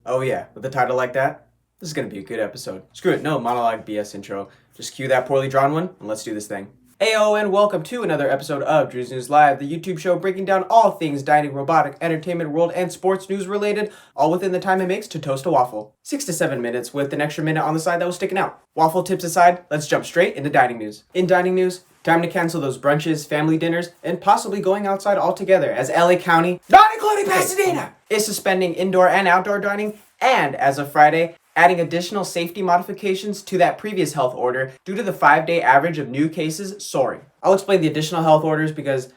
Oh yeah, with a title like that, this is gonna be a good episode. Screw it, no monologue BS intro. Just cue that poorly drawn one, and let's do this thing. Ayo, and welcome to another episode of Drew's News Live, the YouTube show breaking down all things dining, robotic, entertainment, world, and sports news related, all within the time it makes to toast a waffle. 6 to 7 minutes with an extra minute on the side that was sticking out. Waffle tips aside, let's jump straight into dining news. In dining news, time to cancel those brunches, family dinners, and possibly going outside altogether as LA County, not including Pasadena, is suspending indoor and outdoor dining, and as of Friday, adding additional safety modifications to that previous health order due to the 5-day average of new cases soaring. I'll explain the additional health orders because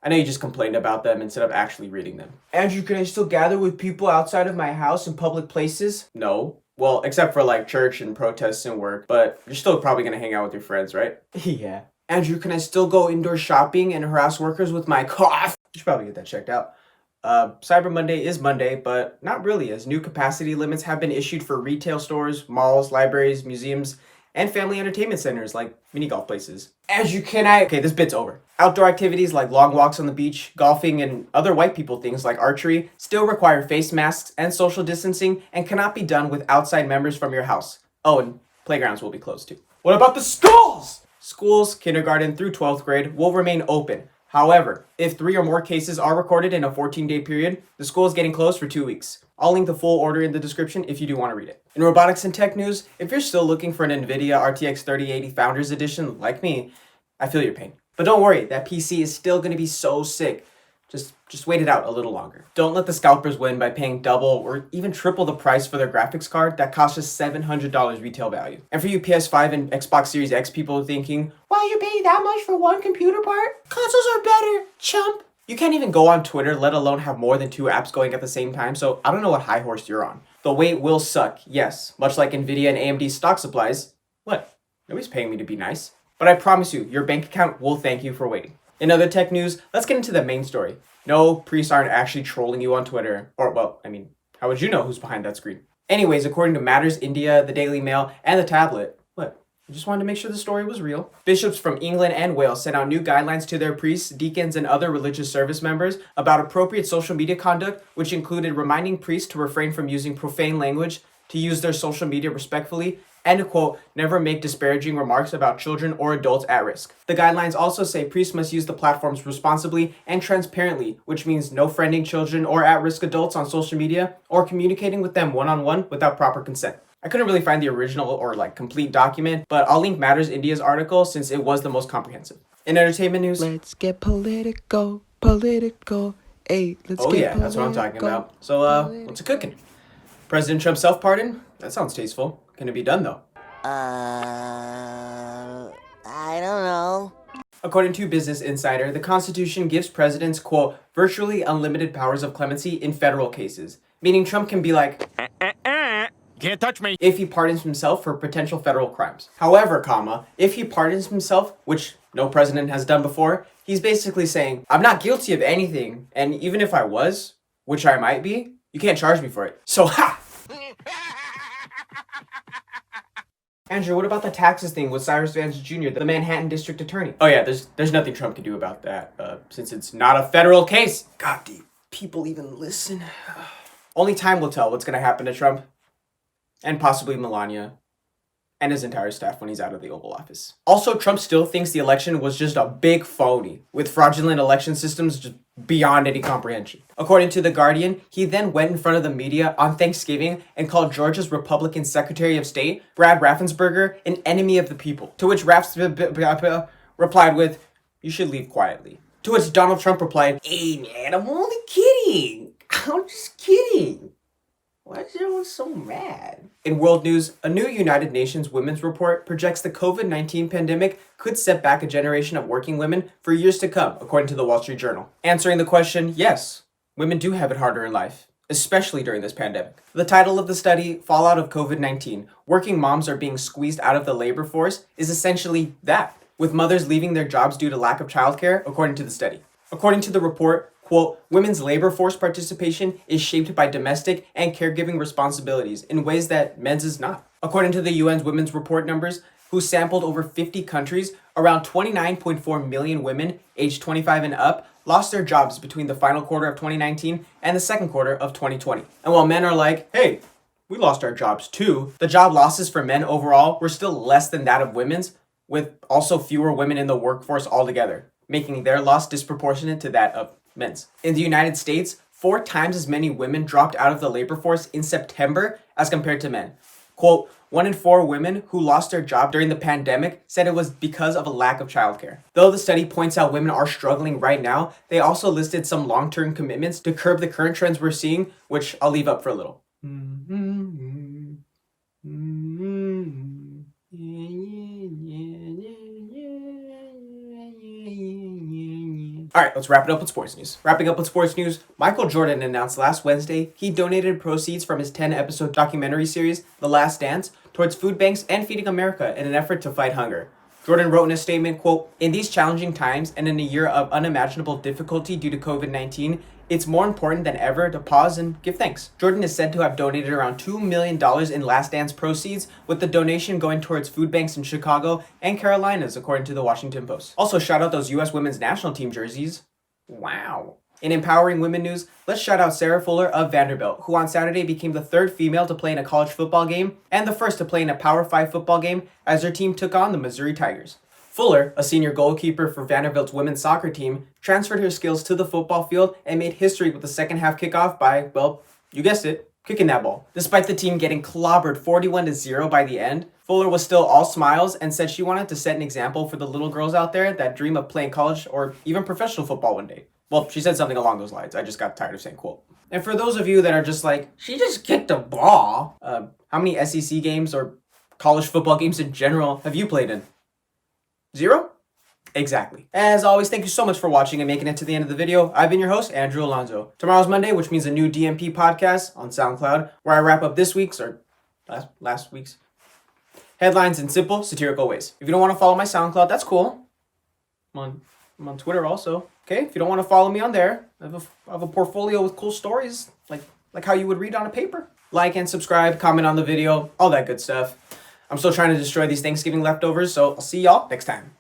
I know you just complained about them instead of actually reading them. Andrew, can I still gather with people outside of my house in public places? No. Well, except for like church and protests and work, but you're still probably gonna hang out with your friends, right? Yeah. Andrew, can I still go indoor shopping and harass workers with my cough? You should probably get that checked out. Cyber Monday is Monday, but not really, as new capacity limits have been issued for retail stores, malls, libraries, museums, and family entertainment centers like mini golf places. Okay, this bit's over. Outdoor activities like long walks on the beach, golfing, and other white people things like archery still require face masks and social distancing and cannot be done with outside members from your house. Oh, and playgrounds will be closed too. What about the schools? Schools, kindergarten through 12th grade, will remain open. However, if 3 or more cases are recorded in a 14-day period, the school is getting closed for 2 weeks. I'll link the full order in the description if you do want to read it. In robotics and tech news, if you're still looking for an NVIDIA RTX 3080 Founders Edition like me, I feel your pain. But don't worry, that PC is still going to be so sick. Just wait it out a little longer. Don't let the scalpers win by paying double or even triple the price for their graphics card that costs just $700 retail value. And for you PS5 and Xbox Series X people thinking, why are you paying that much for one computer part? Consoles are better, chump. You can't even go on Twitter, let alone have more than 2 apps going at the same time, so I don't know what high horse you're on. The wait will suck, yes, much like Nvidia and AMD stock supplies. What? Nobody's paying me to be nice. But I promise you, your bank account will thank you for waiting. In other tech news, let's get into the main story. No, priests aren't actually trolling you on Twitter. Or, well, I mean, how would you know who's behind that screen? Anyways, according to Matters India, the Daily Mail, and the Tablet, what? I just wanted to make sure the story was real. Bishops from England and Wales sent out new guidelines to their priests, deacons, and other religious service members about appropriate social media conduct, which included reminding priests to refrain from using profane language, to use their social media respectfully, and to quote, never make disparaging remarks about children or adults at risk. The guidelines also say priests must use the platforms responsibly and transparently, which means no friending children or at-risk adults on social media or communicating with them one-on-one without proper consent. I couldn't really find the original or complete document, but I'll link Matters India's article since it was the most comprehensive. In entertainment news, let's get political. Hey, let's oh get yeah, that's what I'm talking about. So what's it cooking? President Trump's self-pardon? That sounds tasteful. Can it be done though? I don't know. According to Business Insider, the Constitution gives presidents, quote, virtually unlimited powers of clemency in federal cases, meaning Trump can be like, can't touch me, if he pardons himself for potential federal crimes. However, if he pardons himself, which no president has done before, he's basically saying, I'm not guilty of anything, and even if I was, which I might be, you can't charge me for it. So, ha! Andrew, what about the taxes thing with Cyrus Vance Jr., the Manhattan District Attorney? Oh yeah, there's nothing Trump can do about that, since it's not a federal case. God, do people even listen? Only time will tell what's gonna happen to Trump, and possibly Melania, and his entire staff when he's out of the Oval Office. Also, Trump still thinks the election was just a big phony, with fraudulent election systems just beyond any comprehension. According to The Guardian, he then went in front of the media on Thanksgiving and called Georgia's Republican Secretary of State, Brad Raffensperger, an enemy of the people. To which Raffensperger replied with, you should leave quietly. To which Donald Trump replied, hey man, I'm only kidding. I'm just kidding. Why is everyone so mad? In world news, a new United Nations Women's Report projects the COVID-19 pandemic could set back a generation of working women for years to come, according to the Wall Street Journal. Answering the question, yes, women do have it harder in life, especially during this pandemic. The title of the study, Fallout of COVID-19, Working Moms Are Being Squeezed Out of the Labor Force, is essentially that, with mothers leaving their jobs due to lack of childcare, according to the study. According to the report, quote, women's labor force participation is shaped by domestic and caregiving responsibilities in ways that men's is not. According to the UN's Women's Report numbers, who sampled over 50 countries, around 29.4 million women aged 25 and up lost their jobs between the final quarter of 2019 and the second quarter of 2020. And while men are like, hey, we lost our jobs too, the job losses for men overall were still less than that of women's, with also fewer women in the workforce altogether, making their loss disproportionate to that of men's. In the United States, 4 times as many women dropped out of the labor force in September as compared to men. Quote, 1 in 4 women who lost their job during the pandemic said it was because of a lack of childcare. Though the study points out women are struggling right now, they also listed some long-term commitments to curb the current trends we're seeing, which I'll leave up for a little. Alright, let's wrap it up with sports news. Wrapping up with sports news, Michael Jordan announced last Wednesday he donated proceeds from his 10-episode documentary series, The Last Dance, towards food banks and Feeding America in an effort to fight hunger. Jordan wrote in a statement, quote, "In these challenging times and in a year of unimaginable difficulty due to COVID-19, it's more important than ever to pause and give thanks." Jordan is said to have donated around $2 million in Last Dance proceeds, with the donation going towards food banks in Chicago and Carolinas, according to the Washington Post. Also, shout out those U.S. women's national team jerseys. Wow. In empowering women news, let's shout out Sarah Fuller of Vanderbilt, who on Saturday became the 3rd female to play in a college football game and the 1st to play in a Power 5 football game as her team took on the Missouri Tigers. Fuller, a senior goalkeeper for Vanderbilt's women's soccer team, transferred her skills to the football field and made history with the second half kickoff by, well, you guessed it, kicking that ball. Despite the team getting clobbered 41-0 by the end, Fuller was still all smiles and said she wanted to set an example for the little girls out there that dream of playing college or even professional football one day. Well, she said something along those lines. I just got tired of saying quote. And for those of you that are just like, she just kicked a ball, how many SEC games or college football games in general have you played in? 0? Exactly. As always, thank you so much for watching and making it to the end of the video. I've been your host, Andrew Alonzo. Tomorrow's Monday, which means a new DMP podcast on SoundCloud, where I wrap up this week's or last week's headlines in simple, satirical ways. If you don't want to follow my SoundCloud, that's cool. I'm on Twitter also. Okay, if you don't want to follow me on there, I have a portfolio with cool stories, like how you would read on a paper. Like and subscribe, comment on the video, all that good stuff. I'm still trying to destroy these Thanksgiving leftovers, so I'll see y'all next time.